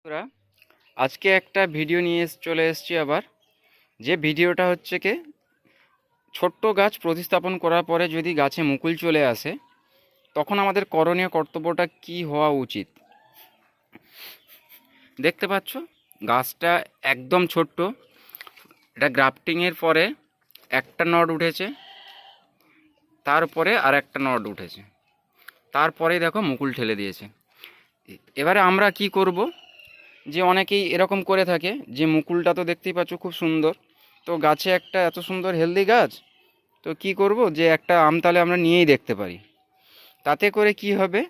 বন্ধুরা, আজকে একটা ভিডিও নিয়ে চলে এসেছি আবার। যে ভিডিওটা হচ্ছে কি, ছোট্ট গাছ প্রতিস্থাপন করার পরে যদি গাছে মুকুল চলে আসে তখন আমাদের করণীয় কর্তব্যটা কি হওয়া উচিত। দেখতে পাচ্ছ গাছটা একদম ছোট্ট, এটা গ্রাফটিংয়ের পরে একটা নড উঠেছে, তারপরে আর একটা নড উঠেছে, তারপরেই দেখো মুকুল ঠেলে দিয়েছে। এবারে আমরা কি করব, যে অনেকেই এরকম করে থাকে যে মুকুলটা তো দেখতেই পাচ্ছ খুব সুন্দর, তো গাছে একটা এত সুন্দর হেলদি গাছ, তো কি করব যে একটা আম তাহলে আমরা নিয়েই দেখতে পারি। তাতে করে কি হবে,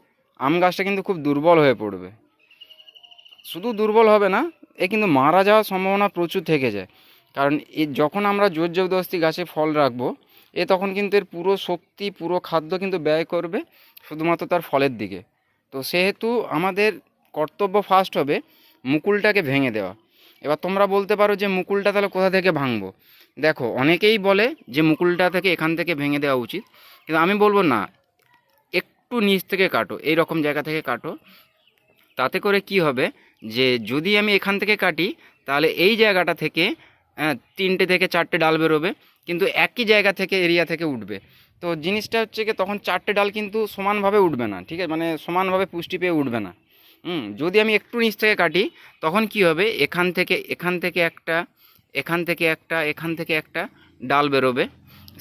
আম গাছটা কিন্তু খুব দুর্বল হয়ে পড়বে। শুধু দুর্বল হবে না, এ কিন্তু মারা যাওয়ার সম্ভাবনা প্রচুর থেকে যায়। কারণ যখন আমরা জোর জবরদস্তি গাছে ফল রাখবো, তখন কিন্তু এর পুরো শক্তি পুরো খাদ্য কিন্তু ব্যয় করবে শুধুমাত্র তার ফলের দিকে। তো সেহেতু আমাদের কর্তব্য ফার্স্ট হবে মুকুলটাকে ভেঙে দেওয়া। এবার তোমরা বলতে পারো যে মুকুলটা তাহলে কোথা থেকে ভাঙবো। দেখো অনেকেই বলে যে মুকুলটা থেকে এখান থেকে ভেঙে দেওয়া উচিত, কিন্তু আমি বলবো না, একটু নিচ থেকে কাটো, এই রকম জায়গা থেকে কাটো। তাতে করে কি হবে, যে যদি আমি এখান থেকে কাটি তাহলে এই জায়গাটা থেকে 3টে থেকে 4টে ডাল বেরোবে, কিন্তু একই জায়গা থেকে এরিয়া থেকে উঠবে। তো জিনিসটা হচ্ছে কি, তখন 4টে ডাল কিন্তু সমানভাবে উঠবে না, ঠিক আছে, মানে সমানভাবে পুষ্টি পেয়ে উঠবে না। যদি আমি একটু নিচ থেকে কাটি তখন কি হবে, এখান থেকে একটা, এখান থেকে একটা, এখান থেকে একটা ডাল বেরোবে।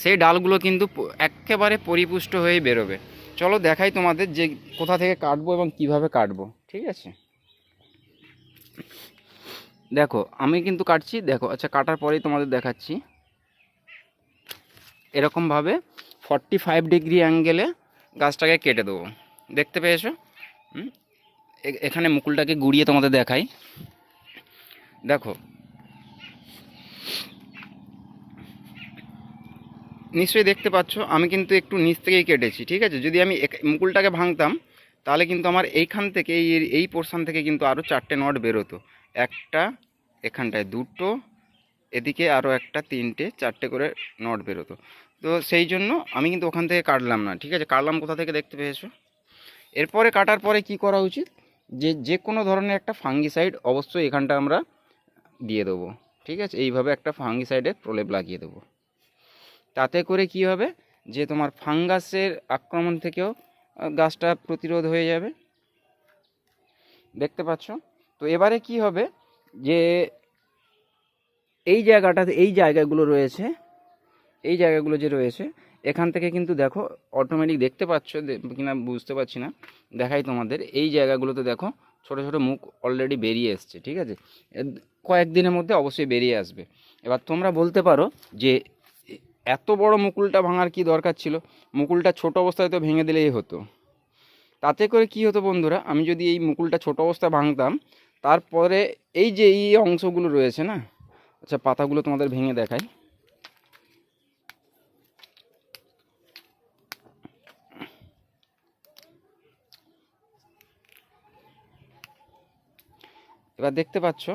সেই ডালগুলো কিন্তু একেবারে পরিপুষ্ট হয়ে বেরোবে। চলো দেখাই তোমাদের যে কোথা থেকে কাটবো এবং কিভাবে কাটবো, ঠিক আছে। দেখো আমি কিন্তু কাটছি, দেখো, আচ্ছা কাটার পরেই তোমাদের দেখাচ্ছি। এরকমভাবে 45 ডিগ্রি অ্যাঙ্গেলে গাছটাকে কেটে দেবো। দেখতে পেয়েছো? এখানে মুকুলটাকে গুড়িয়ে তোমাদের দেখাই। দেখো নিশ্চয়ই দেখতে পাচ্ছ আমি কিন্তু একটু নিচ থেকেই কেটেছি, ঠিক আছে। যদি আমি মুকুলটাকে ভাঙতাম তাহলে কিন্তু আমার এইখান থেকে এই পোর্শন থেকে কিন্তু আরও 4টে নট বেরোতো। একটা, এখানটায় দুটো, এদিকে আরও একটা, 3টে 4টে করে নট বেরোতো। তো সেই জন্য আমি কিন্তু ওখান থেকে কাটলাম না, ঠিক আছে। কাটলাম কোথা থেকে দেখতে পেয়েছো। এরপরে কাটার পরে কি করা উচিত, যে কোনো ধরনের একটা ফাঙ্গিসাইড অবশ্যই এখানটা আমরা দিয়ে দেবো, ঠিক আছে। এইভাবে একটা ফাঙ্গিসাইডের প্রলেপ লাগিয়ে দেবো। তাতে করে কি হবে, যে তোমার ফাঙ্গাসের আক্রমণ থেকেও গাছটা প্রতিরোধ হয়ে যাবে। দেখতে পাচ্ছ? তো এবারে কি হবে, যে এই জায়গাটাতে এই জায়গাগুলো রয়েছে, এই জায়গাগুলো যে রয়েছে এখান থেকে কিন্তু দেখো অটোমেটিক, দেখতে পাচ্ছ কিনা বুঝতে পারছি না, দেখাই তোমাদের। এই জায়গাগুলোতে দেখো ছোট ছোট মুখ অলরেডি বেরিয়ে এসছে, ঠিক আছে। কয়েকদিনের মধ্যে অবশ্যই বেরিয়ে আসবে। এবার তোমরা বলতে পারো যে এত বড় মুকুলটা ভাঙার কি দরকার ছিল, মুকুলটা ছোট অবস্থায় তো ভেঙে দিলেই হতো। তাতে করে কি হতো বন্ধুরা, আমি যদি এই মুকুলটা ছোট অবস্থায় ভাঙতাম, তারপরে এই যে এই অংশগুলো রয়েছে না, আচ্ছা পাতাগুলো তোমাদের ভেঙে দেখাই। এবার দেখতে পাচ্ছ,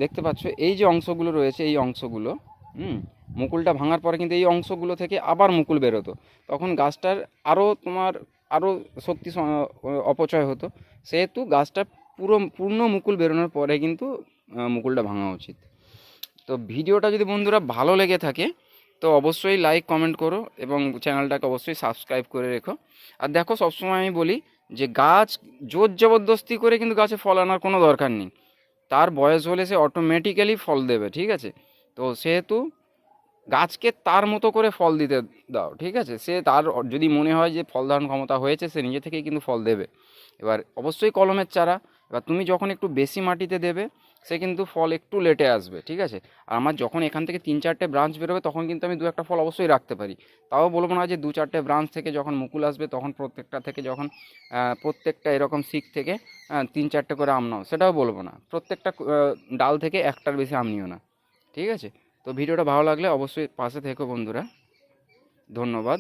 দেখতে পাচ্ছ এই যে অংশগুলো রয়েছে, এই অংশগুলো মুকুলটা ভাঙার পরে কিন্তু এই অংশগুলো থেকে আবার মুকুল বেরোতো। তখন গাছটার আরও শক্তি অপচয় হতো। সেহেতু গাছটা পূর্ণ মুকুল বেরোনোর পরে কিন্তু মুকুলটা ভাঙা উচিত। তো ভিডিওটা যদি বন্ধুরা ভালো লেগে থাকে তো অবশ্যই লাইক কমেন্ট করো এবং চ্যানেলটাকে অবশ্যই সাবস্ক্রাইব করে রেখো। আর দেখো সবসময় আমি বলি যে গাছ জোর জবরদস্তি করে কিন্তু গাছে ফল আনার কোনো দরকার নেই। তার বয়স হলে সে অটোমেটিক্যালি ফল দেবে, ঠিক আছে। তো সেহেতু গাছকে তার মতো করে ফল দিতে দাও, ঠিক আছে। সে তার যদি মনে হয় যে ফল ধারণ ক্ষমতা হয়েছে, সে নিজে থেকেই কিন্তু ফল দেবে। এবার অবশ্যই কলমের চারা, এবার তুমি যখন একটু বেশি মাটিতে দেবে সে কিন্তু ফল একটু লেটে আসবে, ঠিক আছে। আর আমার যখন এখান থেকে 3-4টে ব্রাঞ্চ বেরোবে তখন কিন্তু আমি 2-একটা ফল অবশ্যই রাখতে পারি। তাও বলবো না যে 2-4টে ব্রাঞ্চ থেকে যখন মুকুল আসবে তখন প্রত্যেকটা থেকে যখন প্রত্যেকটা এরকম শিক থেকে 3-4টে করে আম নাও, সেটাও বলবো না। প্রত্যেকটা ডাল থেকে একটার বেশি আম নিও না, ঠিক আছে। তো ভিডিওটা ভালো লাগলে অবশ্যই পাশে থেকো বন্ধুরা। ধন্যবাদ।